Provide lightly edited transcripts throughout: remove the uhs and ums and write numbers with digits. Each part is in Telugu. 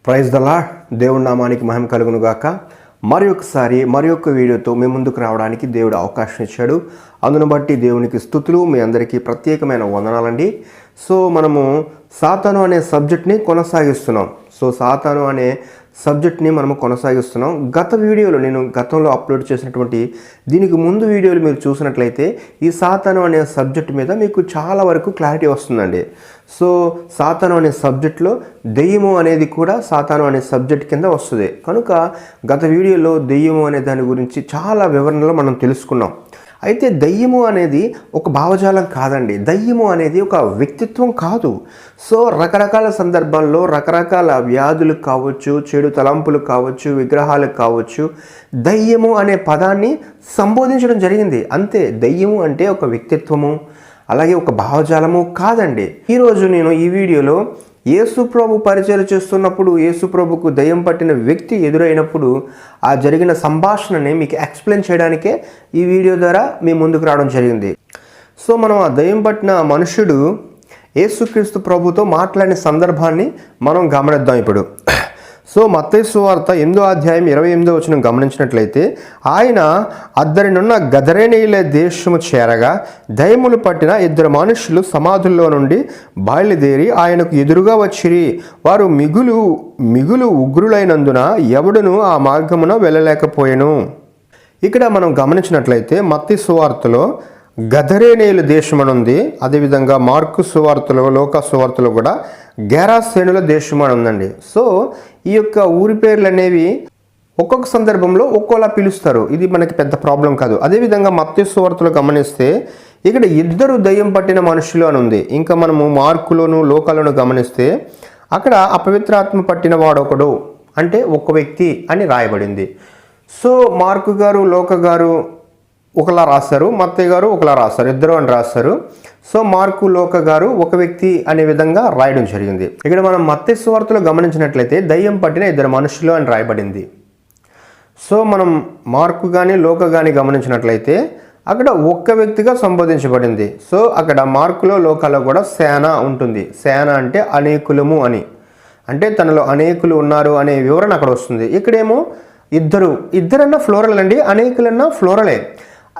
Praise the lord. దేవుడి నామానికి మహిమ కలుగును గాక. మరి ఒక్క వీడియోతో మీ ముందుకు రావడానికి దేవుడు అవకాశం ఇచ్చాడు. అందును బట్టి దేవునికి స్తుతులు. మీ అందరికీ ప్రత్యేకమైన వందనాలండి. మనము సాతాను అనే సబ్జెక్ట్ని కొనసాగిస్తున్నాం. సాతాను అనే సబ్జెక్ట్ని మనము కొనసాగిస్తున్నాం. గత వీడియోలో నేను గతంలో అప్లోడ్ చేసినటువంటి దీనికి ముందు వీడియోలు మీరు చూసినట్లయితే ఈ సాతాను అనే సబ్జెక్ట్ మీద మీకు చాలా వరకు క్లారిటీ వస్తుందండి. సాతాను అనే సబ్జెక్ట్లో దెయ్యము అనేది కూడా సాతాను అనే సబ్జెక్ట్ కింద వస్తుంది. కనుక గత వీడియోలో దెయ్యము అనే దాని గురించి చాలా వివరణలో మనం తెలుసుకున్నాం. అయితే దయ్యము అనేది ఒక భావజాలం కాదండి. దయ్యము అనేది ఒక వ్యక్తిత్వం కాదు. రకరకాల సందర్భాల్లో రకరకాల వ్యాధులు కావచ్చు, చెడు తలంపులు కావచ్చు, విగ్రహాలు కావచ్చు, దయ్యము అనే పదాన్ని సంబోధించడం జరిగింది. అంతే. దయ్యము అంటే ఒక వ్యక్తిత్వము, అలాగే ఒక భావజాలము కాదండి. ఈరోజు నేను ఈ వీడియోలో యేసుప్రభు పరిచయం చేస్తున్నప్పుడు యేసుప్రభుకు దయ్యం పట్టిన వ్యక్తి ఎదురైనప్పుడు ఆ జరిగిన సంభాషణని మీకు ఎక్స్ప్లెయిన్ చేయడానికే ఈ వీడియో ద్వారా మీ ముందుకు రావడం జరిగింది. మనం ఆ దయ్యం పట్టిన మనుషుడు యేసుక్రీస్తు ప్రభుతో మాట్లాడిన సందర్భాన్ని మనం గమనిద్దాం ఇప్పుడు. మత్తయి సువార్త 8వ అధ్యాయం 28వ వచనం గమనించినట్లయితే, ఆయన అద్దరినున్న గదరేనీయుల దేశము చేరగా దయ్యములు పట్టిన 2 మనుషులు సమాధుల్లో నుండి బయలుదేరి ఆయనకు ఎదురుగా వచ్చిరి. వారు మిగులు ఉగ్రులైనందున ఎవడును ఆ మార్గమున వెళ్ళలేకపోయెను. ఇక్కడ మనం గమనించినట్లయితే మత్తయి సువార్తలో గదరేనీయుల దేశం అని ఉంది. అదేవిధంగా మార్కు సువార్తలో, లోకా సువార్తలో కూడా గెరాసేనుల దేశం అని ఉందండి. ఈ యొక్క ఊరి పేర్లు అనేవి ఒక్కొక్క సందర్భంలో ఒక్కోలా పిలుస్తారు. ఇది మనకి పెద్ద ప్రాబ్లం కాదు. అదేవిధంగా మత్తయి సువార్తలో గమనిస్తే ఇక్కడ 2 దయ్యం పట్టిన మనుషులు అని ఉంది. ఇంకా మనము మార్కులోను లోకాలను గమనిస్తే అక్కడ అపవిత్రాత్మ పట్టిన వాడొకడు అంటే ఒక వ్యక్తి అని రాయబడింది. మార్కు గారు, లోక గారు ఒకలా రాస్తారు, మత్తయి గారు ఒకలా రాస్తారు, 2 అని రాస్తారు. మార్కు, లోక గారు ఒక వ్యక్తి అనే విధంగా రాయడం జరిగింది. ఇక్కడ మనం మత్తయి సువార్తలో గమనించినట్లయితే దయ్యం పట్టిన 2 మనుషులు అని రాయబడింది. మనం మార్కు కానీ లోక కానీ గమనించినట్లయితే అక్కడ ఒక్క వ్యక్తిగా సంబోధించబడింది. అక్కడ మార్కులో, లోకాలో కూడా సేన ఉంటుంది. సేన అంటే అనేకులము అని, అంటే తనలో అనేకులు ఉన్నారు అనే వివరణ అక్కడ వస్తుంది. ఇక్కడేమో ఇద్దరన్నా ఫ్లోరల్ అండి, అనేకులన్నా ఫ్లోరలే.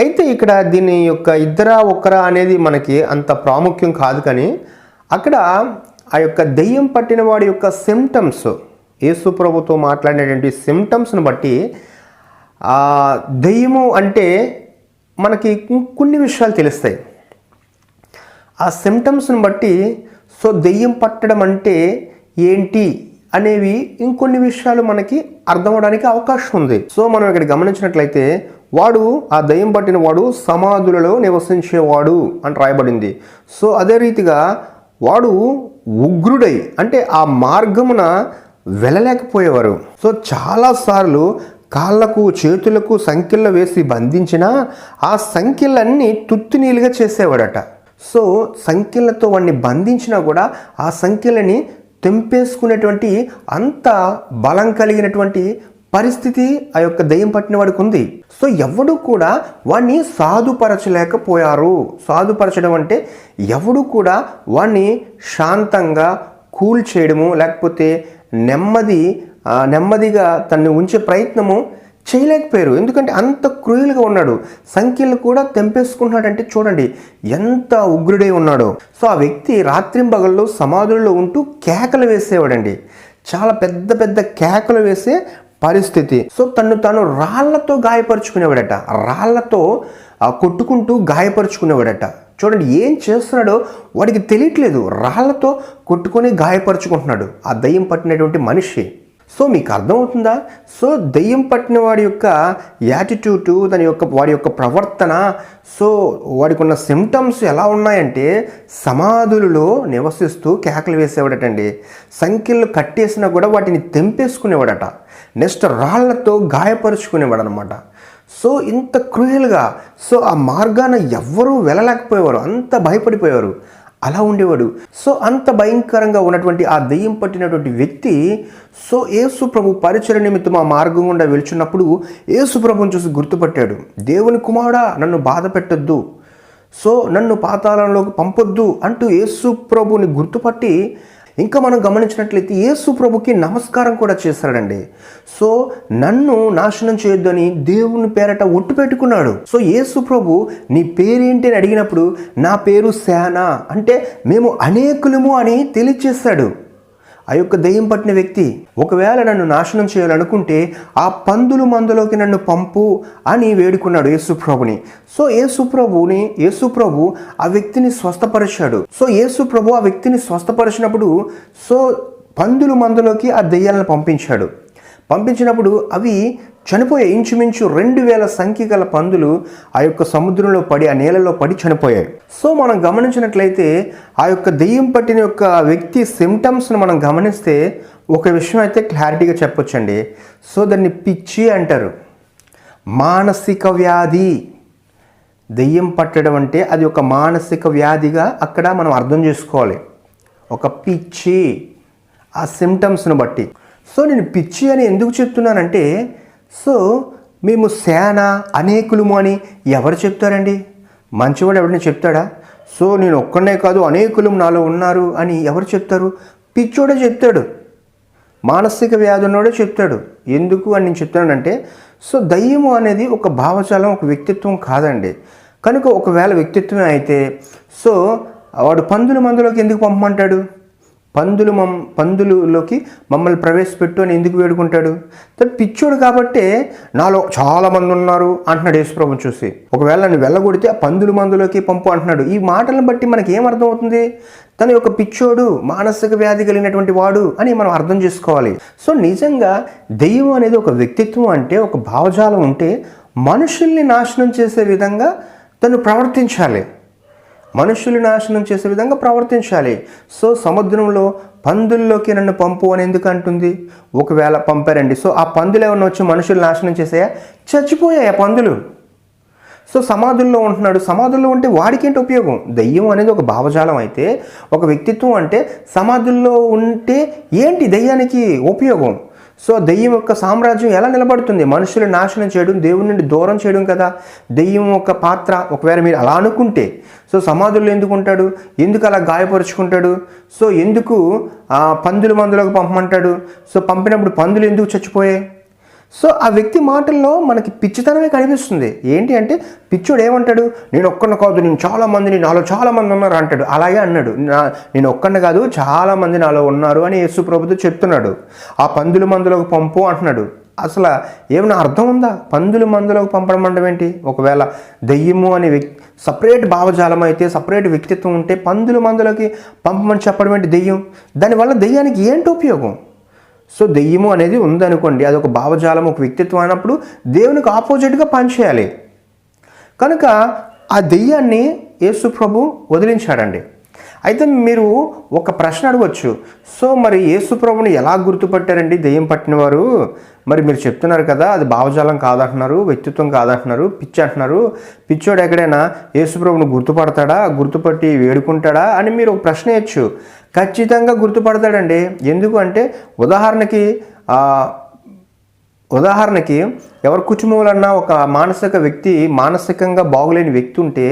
అయితే ఇక్కడ దీని యొక్క ఒక్కరా అనేది మనకి అంత ప్రాముఖ్యం కాదు. కానీ అక్కడ ఆ యొక్క దెయ్యం పట్టిన వాడి యొక్క సిమ్టమ్స్, యేసు ప్రభుతో మాట్లాడినటువంటి సిమ్టమ్స్ని బట్టి దెయ్యము అంటే మనకి కొన్ని విషయాలు తెలుస్తాయి. ఆ సిమ్టమ్స్ని బట్టి దెయ్యం పట్టడం అంటే ఏంటి అనేవి ఇంకొన్ని విషయాలు మనకి అర్థం అవడానికి అవకాశం ఉంది. మనం ఇక్కడ గమనించినట్లయితే వాడు, ఆ దయ్యం పట్టిన వాడు సమాధులలో నివసించేవాడు అని రాయబడింది. అదే రీతిగా వాడు ఉగ్రుడై, అంటే ఆ మార్గమున వెళ్ళలేకపోయేవారు. చాలాసార్లు కాళ్ళకు చేతులకు సంఖ్యలు వేసి బంధించినా ఆ సంఖ్యలన్నీ తుత్తునీలుగా చేసేవాడట. సంఖ్యలతో వాడిని బంధించినా కూడా ఆ సంఖ్యలని తెంపేసుకునేటువంటి అంత బలం కలిగినటువంటి పరిస్థితి ఆ యొక్క దయ్యం పట్టిన వాడికి ఉంది. ఎవడు కూడా వాడిని సాధుపరచలేకపోయారు. సాధుపరచడం అంటే ఎవడు కూడా వాడిని శాంతంగా కూల్ చేయడము, లేకపోతే నెమ్మదిగా తనని ఉంచే ప్రయత్నము చేయలేకపోయారు. ఎందుకంటే అంత క్రూయల్గా ఉన్నాడు. సంఖ్యలు కూడా తెంపేసుకుంటున్నాడంటే చూడండి ఎంత ఉగ్రుడై ఉన్నాడో. ఆ వ్యక్తి రాత్రింబగళ్ళు సమాధుల్లో ఉంటూ కేకలు వేసేవాడండి. చాలా పెద్ద పెద్ద కేకలు వేసే పరిస్థితి. తాను రాళ్లతో గాయపరుచుకునేవాడట. రాళ్లతో కొట్టుకుంటూ గాయపరుచుకునేవాడట. చూడండి ఏం చేస్తున్నాడో వాడికి తెలియట్లేదు. రాళ్లతో కొట్టుకొని గాయపరుచుకుంటున్నాడు ఆ దయ్యం పట్టినటువంటి మనిషి. మీకు అర్థమవుతుందా? దయ్యం పట్టిన వాడి యొక్క యాటిట్యూడ్, వాడి యొక్క ప్రవర్తన, వాడికి ఉన్న సిమ్టమ్స్ ఎలా ఉన్నాయంటే సమాధులలో నివసిస్తూ కేకలు వేసేవాడటండి. సంఖ్యలు కట్టేసినా కూడా వాటిని తెంపేసుకునేవాడట. నెక్స్ట్ రాళ్లతో గాయపరుచుకునేవాడు అనమాట. ఇంత క్రూయల్గా ఆ మార్గాన ఎవ్వరూ వెళ్ళలేకపోయేవారు, అంత భయపడిపోయేవారు. అలా ఉండేవాడు. అంత భయంకరంగా ఉన్నటువంటి ఆ దెయ్యం పట్టినటువంటి వ్యక్తి యేసు ప్రభు పరిచయ నిమిత్తం ఆ మార్గం గుండా వెళ్తున్నప్పుడు యేసు ప్రభుని చూసి గుర్తుపట్టాడు. దేవుని కుమారుడా, నన్ను బాధ పెట్టొద్దు, నన్ను పాతాళంలోకి పంపొద్దు అంటూ యేసు ప్రభుని గుర్తుపట్టి ఇంకా మనం గమనించినట్లయితే యేసు ప్రభుకి నమస్కారం కూడా చేశాడండి. సో నన్ను నాశనం చేయొద్దని దేవుని పేరట ఒట్టు పెట్టుకున్నాడు. సో యేసు ప్రభు నీ పేరేంటి అని అడిగినప్పుడు నా పేరు సేన అంటే మేము అనేకులము అని తెలియచేశాడు. ఆ యొక్క దెయ్యం పట్టిన వ్యక్తి ఒకవేళ నన్ను నాశనం చేయాలనుకుంటే ఆ పందుల మందులోకి నన్ను పంపు అని వేడుకున్నాడు యేసుప్రభుని. సో యేసుప్రభు ఆ వ్యక్తిని స్వస్థపరిచాడు. సో యేసుప్రభు ఆ వ్యక్తిని స్వస్థపరిచినప్పుడు సో పందుల మందులోకి ఆ దెయ్యాలను పంపించినప్పుడు అవి చనిపోయాయి. ఇంచుమించు 2000 సంఖ్య గల పందులు ఆ యొక్క సముద్రంలో పడి ఆ నీళ్ళలో పడి చనిపోయాయి. సో మనం గమనించినట్లయితే ఆ యొక్క దెయ్యం పట్టిన యొక్క వ్యక్తి సిమ్టమ్స్ను మనం గమనిస్తే ఒక విషయం అయితే క్లారిటీగా చెప్పొచ్చండి. సో దాన్ని పిచ్చి అంటారు. మానసిక వ్యాధి. దెయ్యం పట్టడం అంటే అది ఒక మానసిక వ్యాధిగా అక్కడ మనం అర్థం చేసుకోవాలి. ఒక పిచ్చి ఆ సిమ్టమ్స్ను బట్టి. సో నేను పిచ్చి అని ఎందుకు చెప్తున్నానంటే సో మేము సేన అనేకులము అని ఎవరు చెప్తారండి? మంచివాడు ఎవరిని చెప్తాడా? సో నేను ఒక్కనే కాదు అనేకులం నాలో ఉన్నారు అని ఎవరు చెప్తారు? పిచ్చోడే చెప్తాడు, మానసిక వ్యాధి ఉన్నోడే చెప్తాడు. ఎందుకు అని నేను చెప్తానంటే సో దయ్యము అనేది ఒక భావజాలం, ఒక వ్యక్తిత్వం కాదండి. కనుక ఒకవేళ వ్యక్తిత్వమే అయితే సో వాడు పందుల మందులోకి ఎందుకు పంపమంటాడు? పందులలోకి మమ్మల్ని ప్రవేశపెట్టు అని ఎందుకు వేడుకుంటాడు? పిచ్చోడు కాబట్టే నాలో చాలామంది ఉన్నారు అంటున్నాడు యేసుప్రభుని చూసి. ఒకవేళ నన్ను వెళ్ళగొడితే ఆ పందుల మందులోకి పంపు అంటున్నాడు. ఈ మాటలను బట్టి మనకి ఏమర్థం అవుతుంది? తన యొక్క పిచ్చోడు, మానసిక వ్యాధి కలిగినటువంటి వాడు అని మనం అర్థం చేసుకోవాలి. సో నిజంగా దెయ్యం అనేది ఒక వ్యక్తిత్వం అంటే ఒక భావజాలం ఉంటే మనుషుల్ని నాశనం చేసే విధంగా తను ప్రవర్తించాలి. సో సముద్రంలో పందుల్లోకి నన్ను పంపు అని ఎందుకు అంటుంది? ఒకవేళ పంపారండి, సో ఆ పందులు ఏమన్నా వచ్చి మనుషులు నాశనం చేసాయా? చచ్చిపోయాయి ఆ పందులు. సో సమాధుల్లో ఉంటున్నాడు. సమాధుల్లో ఉంటే వాడికేంటి ఉపయోగం? దెయ్యం అనేది ఒక భావజాలం అయితే ఒక వ్యక్తిత్వం అంటే సమాధుల్లో ఉంటే ఏంటి దెయ్యానికి ఉపయోగం? సో దెయ్యం యొక్క సామ్రాజ్యం ఎలా నిలబడుతుంది? మనుషులు నాశనం చేయడం, దేవుని నుండి దూరం చేయడం కదా దెయ్యం ఒక పాత్ర. ఒకవేళ మీరు అలా అనుకుంటే సో సమాధుల్లో ఎందుకు ఉంటాడు? ఎందుకు అలా గాయపరుచుకుంటాడు? సో ఎందుకు పందుల మందులోకి పంపమంటాడు? సో పంపినప్పుడు పందులు ఎందుకు చచ్చిపోయాయి? సో ఆ వ్యక్తి మాటల్లో మనకి పిచ్చితనమే కనిపిస్తుంది. ఏంటి అంటే పిచ్చోడు ఏమంటాడు? నేను ఒక్కడిని కాదు, నాలో చాలామంది ఉన్నారు అంటాడు. అలాగే అన్నాడు, నేను ఒక్కడిని కాదు చాలామంది నాలో ఉన్నారు అని యేసు ప్రభుతో చెప్తున్నాడు. ఆ పందుల మందులోకి పంపు అంటున్నాడు. అసలు ఏమైనా అర్థం ఉందా? పందుల మందులోకి పంపడం అంటే ఏంటి? ఒకవేళ దెయ్యము అనే సపరేట్ భావజాలం అయితే, సపరేట్ వ్యక్తిత్వం ఉంటే పందుల మందులోకి పంపమని చెప్పడం ఏంటి? దెయ్యం. దానివల్ల దెయ్యానికి ఏంటి ఉపయోగం? సో దెయ్యము అనేది ఉందనుకోండి, అది ఒక భావజాలం, ఒక వ్యక్తిత్వం అయినప్పుడు దేవునికి ఆపోజిట్గా పనిచేయాలి. కనుక ఆ దెయ్యాన్ని యేసు ప్రభు వదిలించాడండి. అయితే మీరు ఒక ప్రశ్న అడగవచ్చు, సో మరి యేసు ప్రభుని ఎలా గుర్తుపట్టారండి దెయ్యం పట్టినవారు? మరి మీరు చెప్తున్నారు కదా అది భావజాలం కాదంటున్నారు, వ్యక్తిత్వం కాదంటున్నారు, పిచ్చి అంటున్నారు. పిచ్చోడు ఎక్కడైనా యేసు ప్రభుని గుర్తుపట్టి వేడుకుంటాడా అని మీరు ఒక ప్రశ్న వేయచ్చు. ఖచ్చితంగా గుర్తుపడతాడండి. ఎందుకు అంటే ఉదాహరణకి ఎవరి కుటుంబంలో ఒక మానసికంగా బాగులేని వ్యక్తి ఉంటే,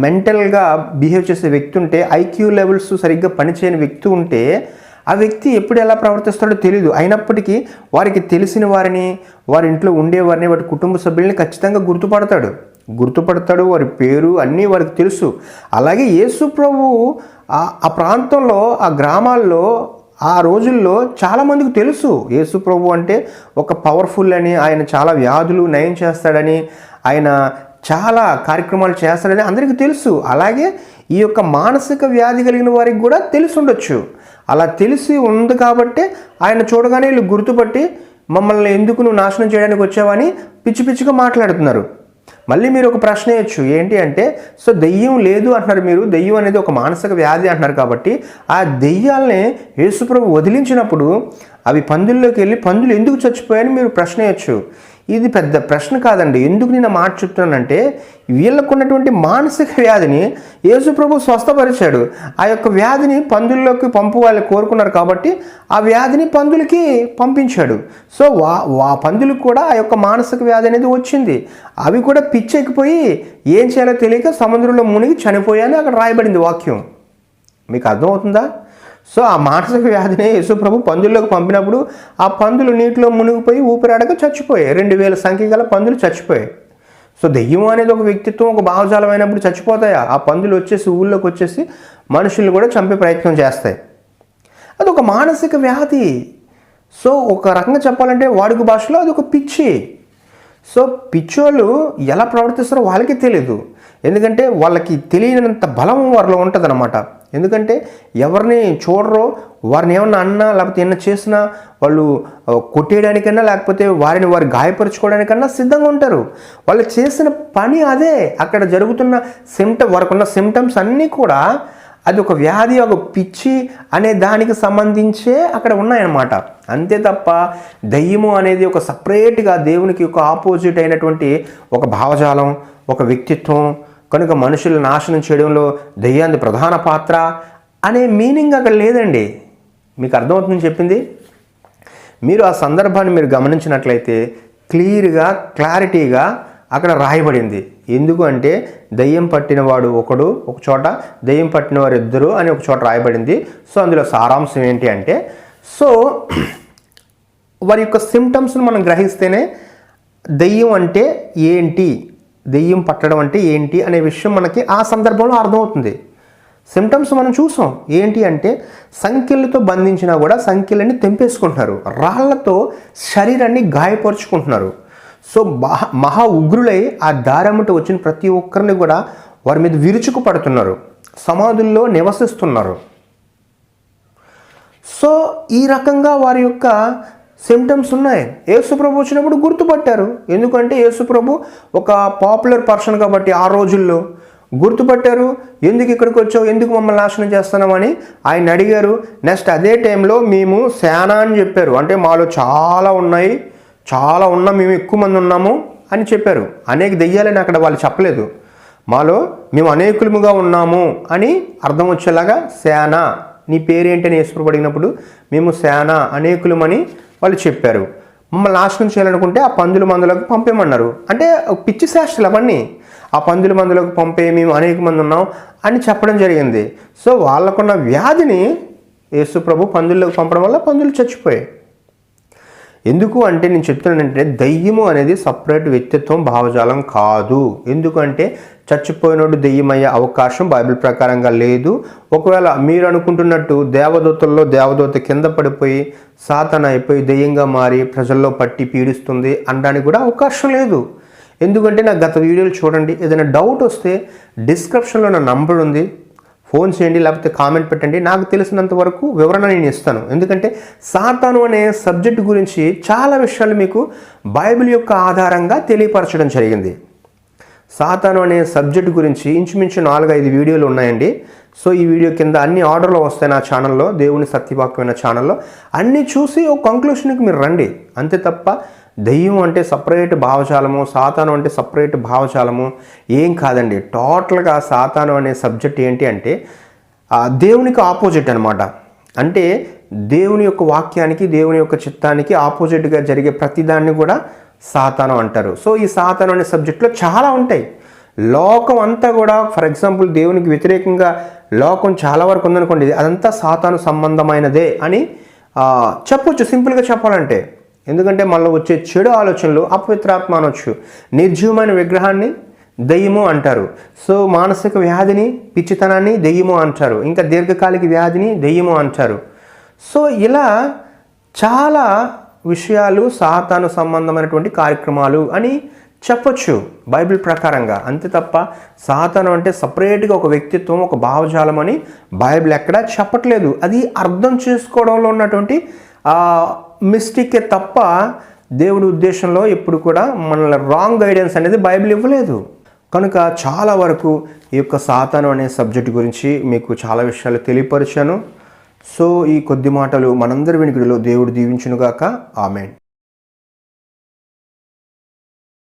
మెంటల్గా బిహేవ్ చేసే వ్యక్తి ఉంటే, ఐక్యూ లెవెల్స్ సరిగ్గా పనిచేయని వ్యక్తి ఉంటే ఆ వ్యక్తి ఎప్పుడు ఎలా ప్రవర్తిస్తాడో తెలియదు. అయినప్పటికీ వారికి తెలిసిన వారిని, వారి ఇంట్లో ఉండేవారిని, వారి కుటుంబ సభ్యుల్ని ఖచ్చితంగా గుర్తుపడతాడు. వారి పేరు అన్నీ వారికి తెలుసు. అలాగే యేసు ప్రభు ఆ ప్రాంతంలో, ఆ గ్రామాల్లో, ఆ రోజుల్లో చాలామందికి తెలుసు యేసు ప్రభు అంటే ఒక పవర్ఫుల్ అని, ఆయన చాలా వ్యాధులు నయం చేస్తాడని, ఆయన చాలా కార్యక్రమాలు చేస్తాడని అందరికీ తెలుసు. అలాగే ఈ యొక్క మానసిక వ్యాధి కలిగిన వారికి కూడా తెలిసి ఉండొచ్చు. అలా తెలిసి ఉంది కాబట్టి ఆయన చూడగానే వీళ్ళు గుర్తుపట్టి మమ్మల్ని ఎందుకు నువ్వు నాశనం చేయడానికి వచ్చావని పిచ్చిగా మాట్లాడుతున్నారు. మళ్ళీ మీరు ఒక ప్రశ్న వేయచ్చు, ఏంటి అంటే సో దెయ్యం లేదు అంటున్నారు మీరు, దెయ్యం అనేది ఒక మానసిక వ్యాధి అంటున్నారు కాబట్టి ఆ దెయ్యాలని యేసుప్రభు వదిలించినప్పుడు అవి పందుల్లోకి వెళ్ళి పందులు ఎందుకు చచ్చిపోయాయని మీరు ప్రశ్న వేయచ్చు. ఇది పెద్ద ప్రశ్న కాదండి. ఎందుకు నేను మాట చెప్తున్నానంటే వీళ్ళకు ఉన్నటువంటి మానసిక వ్యాధిని యేసుప్రభు స్వస్థపరిచాడు. ఆ యొక్క వ్యాధిని పందుల్లోకి వాళ్ళు కోరుకున్నారు కాబట్టి ఆ వ్యాధిని పందులకి పంపించాడు. సో పందులకు కూడా ఆ యొక్క మానసిక వ్యాధి అనేది వచ్చింది. అవి కూడా పిచ్చెక్కిపోయి ఏం చేయాలో తెలియక సముద్రంలో మునిగి చనిపోయాయని అక్కడ రాయబడింది వాక్యం. మీకు అర్థమవుతుందా? సో ఆ మానసిక వ్యాధిని యేసుప్రభు పందుల్లోకి పంపినప్పుడు ఆ పందులు నీటిలో మునిగిపోయి ఊపిరాడక చచ్చిపోయాయి. 2000 సంఖ్య గల పందులు చచ్చిపోయాయి. సో దెయ్యం అనేది ఒక వ్యక్తిత్వం, ఒక భావజాలం అయినప్పుడు చచ్చిపోతాయా? ఆ పందులు వచ్చేసి ఊళ్ళోకి వచ్చేసి మనుషుల్ని కూడా చంపే ప్రయత్నం చేస్తాయి. అది ఒక మానసిక వ్యాధి. సో ఒక రకంగా చెప్పాలంటే వాడుక భాషలో అది ఒక పిచ్చి. సో పిచ్చోళ్ళు ఎలా ప్రవర్తిస్తారో వాళ్ళకి తెలియదు. ఎందుకంటే వాళ్ళకి తెలియనంత బలం వారిలో ఉంటుంది అనమాట. ఎందుకంటే ఎవరిని చూడరో, వారిని ఏమన్నా అన్నా లేకపోతే ఏమన్నా చేసినా వాళ్ళు కొట్టేయడానికన్నా లేకపోతే వారిని వారు గాయపరుచుకోవడానికన్నా సిద్ధంగా ఉంటారు. వాళ్ళు చేసిన పని అదే. అక్కడ జరుగుతున్న వారికి ఉన్న సిమ్టమ్స్ అన్నీ కూడా అది ఒక వ్యాధి, ఒక పిచ్చి అనే దానికి సంబంధించే అక్కడ ఉన్నాయన్నమాట. అంతే తప్ప దయ్యము అనేది ఒక సపరేట్గా దేవునికి ఒక ఆపోజిట్ అయినటువంటి ఒక భావజాలం, ఒక వ్యక్తిత్వం కనుక మనుషులు నాశనం చేయడంలో దయ్యాన్ని ప్రధాన పాత్ర అనే మీనింగ్ అక్కడ లేదండి. మీకు అర్థమవుతుందని చెప్పింది. మీరు ఆ సందర్భాన్ని మీరు గమనించినట్లయితే క్లారిటీగా అక్కడ రాయబడింది. ఎందుకు అంటే దయ్యం పట్టినవాడు ఒకడు ఒక చోట, దయ్యం పట్టినవారు ఇద్దరు అని ఒక చోట రాయబడింది. సో అందులో సారాంశం ఏంటి అంటే, సో వారి యొక్క సిమ్టమ్స్ను మనం గ్రహిస్తేనే దయ్యం అంటే ఏంటి, దెయ్యం పట్టడం అంటే ఏంటి అనే విషయం మనకి ఆ సందర్భంలో అర్థమవుతుంది. సిమ్టమ్స్ మనం చూసాం. ఏంటి అంటే సంఖ్యలతో బంధించినా కూడా సంఖ్యలన్నీ తెంపేసుకుంటున్నారు, రాళ్లతో శరీరాన్ని గాయపరుచుకుంటున్నారు. సో మహా ఉగ్రులై ఆ దారమ్మట వచ్చిన ప్రతి ఒక్కరిని కూడా వారి మీద విరుచుకు పడుతున్నారు, సమాధుల్లో నివసిస్తున్నారు. సో ఈ రకంగా వారి యొక్క సిమ్టమ్స్ ఉన్నాయి. యేసుప్రభు వచ్చినప్పుడు గుర్తుపట్టారు. ఎందుకంటే యేసుప్రభు ఒక పాపులర్ పర్సన్ కాబట్టి ఆ రోజుల్లో గుర్తుపట్టారు. ఎందుకు ఇక్కడికి వచ్చావు, ఎందుకు మమ్మల్ని నాశనం చేస్తున్నామని ఆయన అడిగారు. నెక్స్ట్ అదే టైంలో మేము సేనా అని చెప్పారు. అంటే మాలో చాలా ఉన్నాం, మేము ఎక్కువ మంది ఉన్నాము అని చెప్పారు. అనేక దెయ్యాలని అక్కడ వాళ్ళు చెప్పలేదు. మాలో మేము అనేకులముగా ఉన్నాము అని అర్థం వచ్చేలాగా సేన, నీ పేరేంటి అని యేసుప్రభు అడిగినప్పుడు మేము సేన అనేకులమని వాళ్ళు చెప్పారు. మమ్మల్ని నాశనం చేయాలనుకుంటే ఆ పందుల మందులకు పంపేమన్నారు. అంటే పిచ్చి శాస్త్రాలు అవన్నీ. ఆ పందుల మందులకు పంపే మేము అనేక మంది ఉన్నాం అని చెప్పడం జరిగింది. సో వాళ్ళకున్న వ్యాధిని యేసుప్రభు పందుల్లోకి పంపడం వల్ల పందులు చచ్చిపోయాయి. ఎందుకు అంటే నేను చెప్తున్నానంటే దయ్యము అనేది సపరేట్ వ్యక్తిత్వం, భావజాలం కాదు. ఎందుకంటే చచ్చిపోయినోడు దెయ్యమయ్యే అవకాశం బైబిల్ ప్రకారంగా లేదు. ఒకవేళ మీరు అనుకుంటున్నట్టు దేవదూతల్లో దేవదూత కింద పడిపోయి సాతాను అయిపోయి దెయ్యంగా మారి ప్రజల్లో పట్టి పీడిస్తుంది అనడానికి కూడా అవకాశం లేదు. ఎందుకంటే నాకు గత వీడియోలు చూడండి. ఏదైనా డౌట్ వస్తే డిస్క్రిప్షన్లో నా నంబర్ ఉంది, ఫోన్ చేయండి, లేకపోతే కామెంట్ పెట్టండి. నాకు తెలిసినంత వరకు వివరణ నేను ఇస్తాను. ఎందుకంటే సాతాను అనే సబ్జెక్ట్ గురించి చాలా విషయాలు మీకు బైబిల్ యొక్క ఆధారంగా తెలియపరచడం జరిగింది. సాతాను అనే సబ్జెక్ట్ గురించి ఇంచుమించు 4-5 వీడియోలు ఉన్నాయండి. సో ఈ వీడియో కింద అన్ని ఆర్డర్లో వస్తాయి నా ఛానల్లో, దేవుని సత్యవాక్యమైన ఛానల్లో. అన్నీ చూసి ఒక కంక్లూషన్కి మీరు రండి. అంతే తప్ప దెయ్యం అంటే సపరేట్ భావజాలము, సాతాను అంటే సపరేట్ భావజాలము ఏం కాదండి. టోటల్గా సాతాను అనే సబ్జెక్ట్ ఏంటి అంటే దేవునికి ఆపోజిట్ అనమాట. అంటే దేవుని యొక్క వాక్యానికి, దేవుని యొక్క చిత్తానికి ఆపోజిట్గా జరిగే ప్రతిదాన్ని కూడా సాతాను అంటారు. సో ఈ సాతాను అనే సబ్జెక్ట్లో చాలా ఉంటాయి. లోకం అంతా కూడా ఫర్ ఎగ్జాంపుల్ దేవునికి వ్యతిరేకంగా లోకం చాలా వరకు ఉందనుకోండి, అదంతా సాతాను సంబంధమైనదే అని చెప్పొచ్చు సింపుల్గా చెప్పాలంటే. ఎందుకంటే మనలో వచ్చే చెడు ఆలోచనలు అపవిత్రాత్మ అనొచ్చు, నిర్జీవమైన విగ్రహాన్ని దెయ్యము అంటారు. సో మానసిక వ్యాధిని, పిచ్చితనాన్ని దెయ్యము అంటారు. ఇంకా దీర్ఘకాలిక వ్యాధిని దెయ్యము అంటారు. సో ఇలా చాలా విషయాలు సాతాను సంబంధమైనటువంటి కార్యక్రమాలు అని చెప్పొచ్చు బైబిల్ ప్రకారంగా. అంతే తప్ప సాతాను అంటే సపరేట్గా ఒక వ్యక్తిత్వం, ఒక భావజాలం అని బైబిల్ ఎక్కడా చెప్పట్లేదు. అది అర్థం చేసుకోవడంలో ఉన్నటువంటి మిస్టేకే తప్ప దేవుడి ఉద్దేశంలో ఎప్పుడు కూడా మనల్ని రాంగ్ గైడెన్స్ అనేది బైబిల్ ఇవ్వలేదు. కనుక చాలా వరకు ఈ యొక్క సాతాను అనే సబ్జెక్ట్ గురించి మీకు చాలా విషయాలు తెలియపరిచాను. సో ఈ కొద్ది మాటలు మనందరి వినికిడిలో దేవుడు దీవించునుగాక. ఆమేన్.